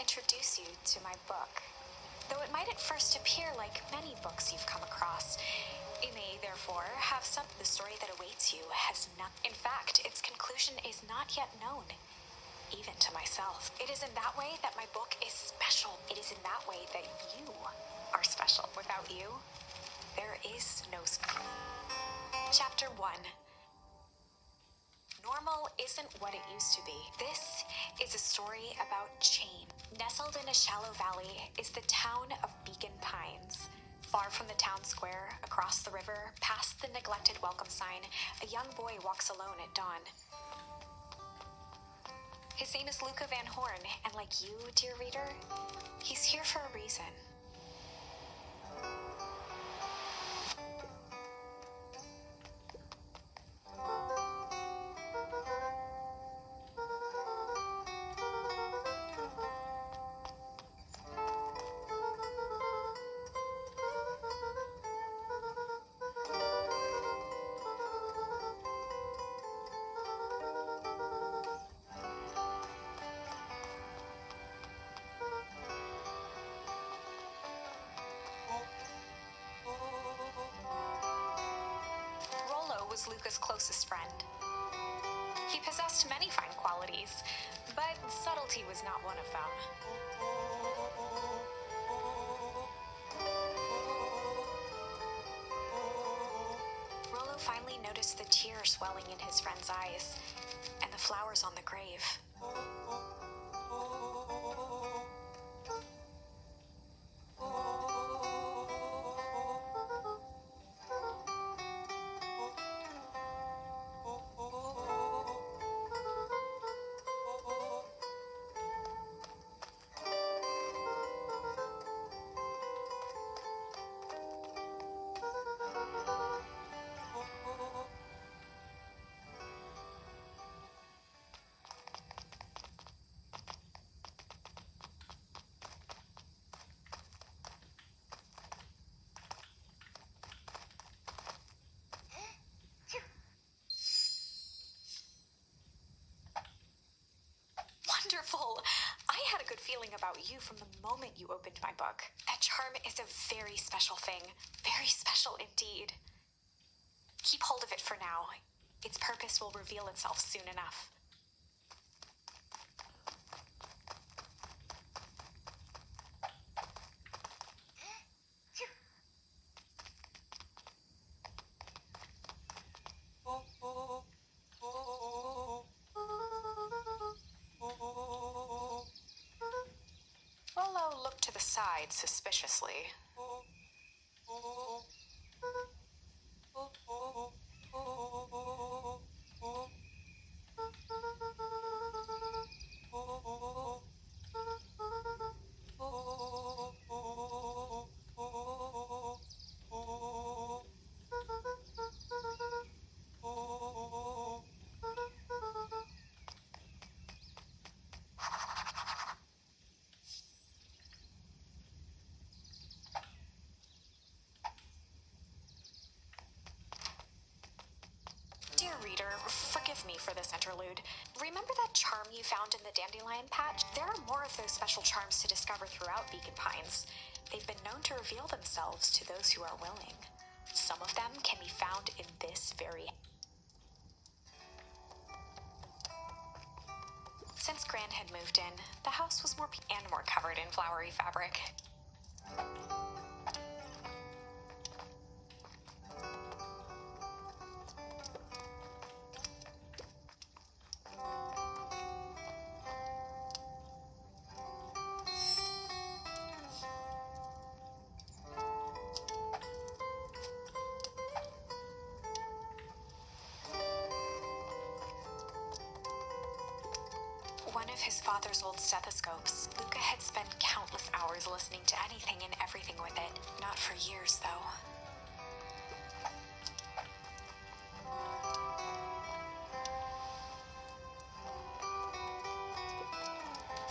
introduce you to my book. Though it might at first appear like many books you've come across, it may therefore have some. The story that awaits you has not. In fact, its conclusion is not yet known, even to myself. It is in that way that my book is special. It is in that way that you are special. Without you, there is no. Chapter 1. Normal isn't what it used to be. This is a story about change. Nestled in a shallow valley is the town of Beacon Pines. Far from the town square, across the river, past the neglected welcome sign, a young boy walks alone at dawn. His name is Luca Van Horn, and like you, dear reader, he's here for a reason. Was Luca's closest friend. He possessed many fine qualities, but subtlety was not one of them. Rollo finally noticed the tears swelling in his friend's eyes and the flowers on the grave. Wonderful! I had a good feeling about you from the moment you opened my book. That charm is a very special thing. Very special indeed. Keep hold of it for now. Its purpose will reveal itself soon enough. Rollo looked to the side suspiciously. Dear reader, forgive me for this interlude. Remember that charm you found in the dandelion patch? There are more of those special charms to discover throughout Beacon Pines. They've been known to reveal themselves to those who are willing. Some of them can be found in this very... Since Gran had moved in, the house was more covered in flowery fabric. One of his father's old stethoscopes. Luca had spent countless hours listening to anything and everything with it. Not for years, though.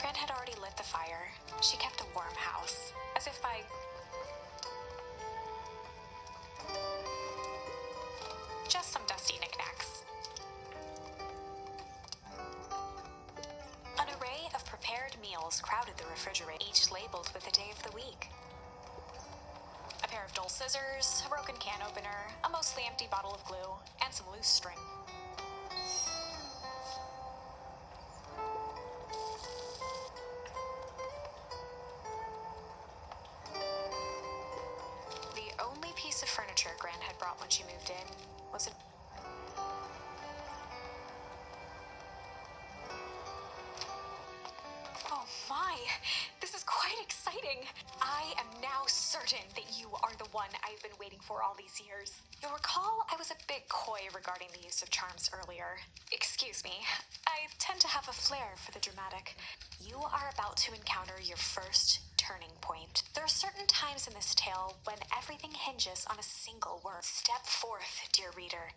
Gran had already lit the fire. She kept a warm house, as if by... just some dusty knickknacks. An array of prepared meals crowded the refrigerator. scissors, a broken can opener, a mostly empty bottle of glue, and some loose string. The only piece of furniture Gran had brought when she moved in was a... Oh my! This is quite exciting! I am now certain that you are the one I've been waiting for all these years. You'll recall I was a bit coy regarding the use of charms earlier. Excuse me, I tend to have a flair for the dramatic. You are about to encounter your first turning point. There are certain times in this tale when everything hinges on a single word. Step forth, dear reader.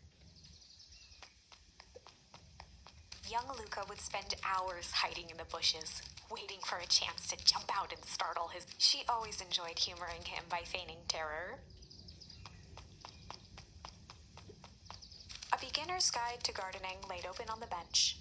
Young Luca would spend hours hiding in the bushes, waiting for a chance to jump out and startle his... She always enjoyed humoring him by feigning terror. A beginner's guide to gardening laid open on the bench.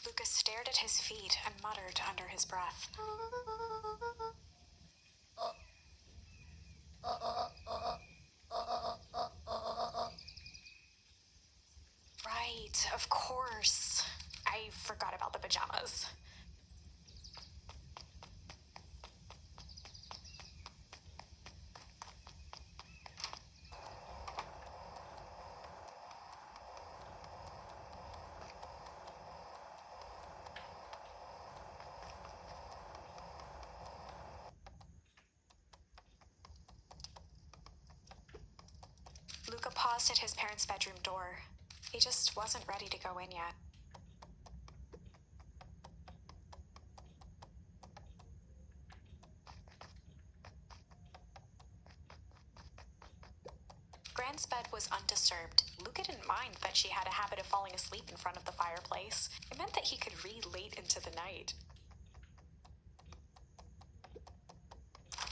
Lucas stared at his feet and muttered under his breath. Right, of course. I forgot about the pajamas. Luca paused at his parents' bedroom door. He just wasn't ready to go in yet. Gran's bed was undisturbed. Luca didn't mind that she had a habit of falling asleep in front of the fireplace. It meant that he could read late into the night.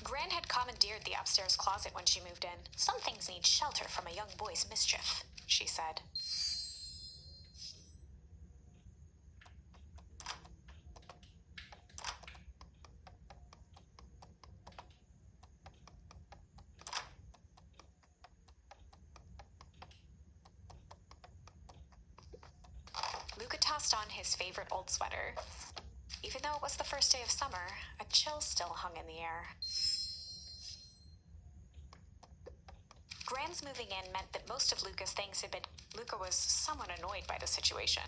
Gran had commandeered the upstairs closet when she moved in. Some things need shelter from a young boy's mischief, she said. Luca tossed on his favorite old sweater. Even though it was the first day of summer, a chill still hung in the air. Gran's moving in meant that most of Luca's things had been... Luca was somewhat annoyed by the situation.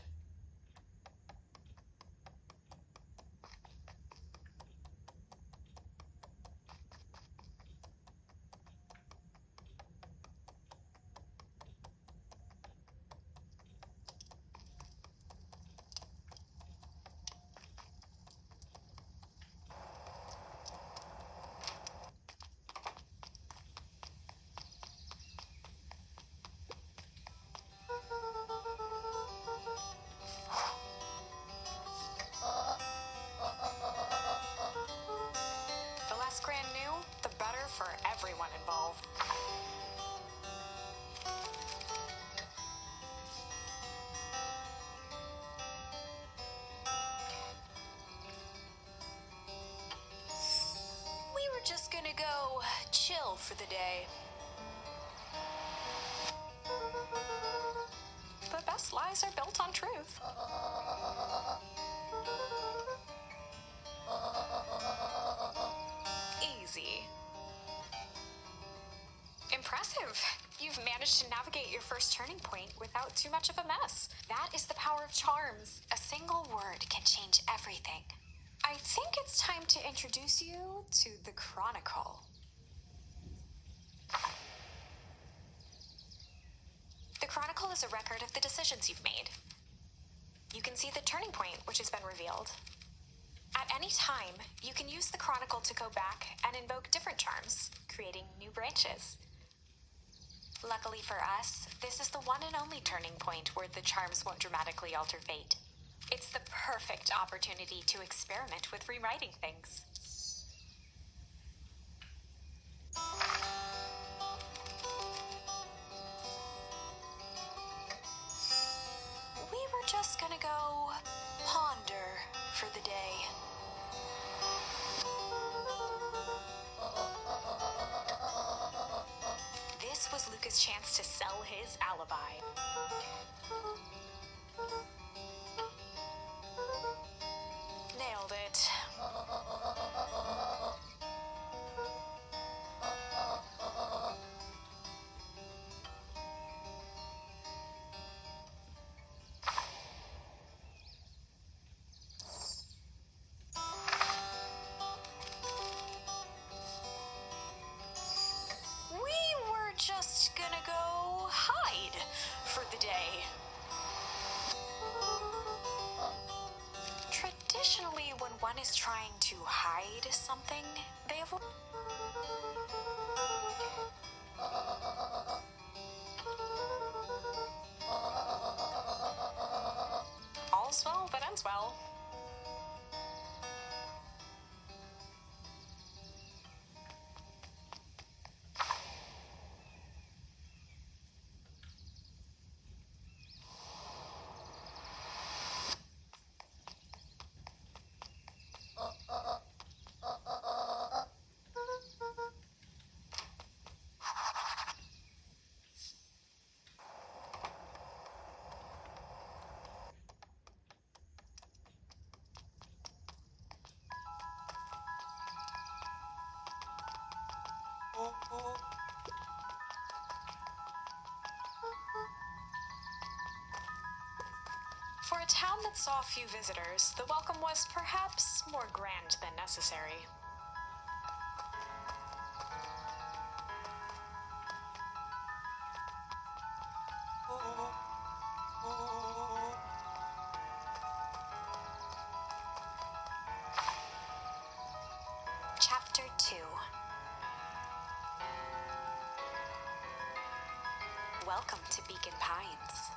The less Gran knew, the better for everyone involved. We were just gonna go chill for the day. The best lies are built on truth. Easy. Impressive. You've managed to navigate your first turning point without too much of a mess. That is the power of charms. A single word can change everything. I think it's time to introduce you to the Chronicle. The Chronicle is a record of the decisions you've made. You can see the turning point which has been revealed. At any time, you can use the Chronicle to go back and invoke different charms, creating new branches. Luckily for us, this is the one and only turning point where the charms won't dramatically alter fate. It's the perfect opportunity to experiment with rewriting things. gives Luke his chance to sell his alibi. Nailed it. We were just gonna go hide for the day. Traditionally, when one is trying to hide something, they avoid. All's well that ends well. For a town that saw few visitors, the welcome was perhaps more grand than necessary. Chapter 2. Welcome to Beacon Pines.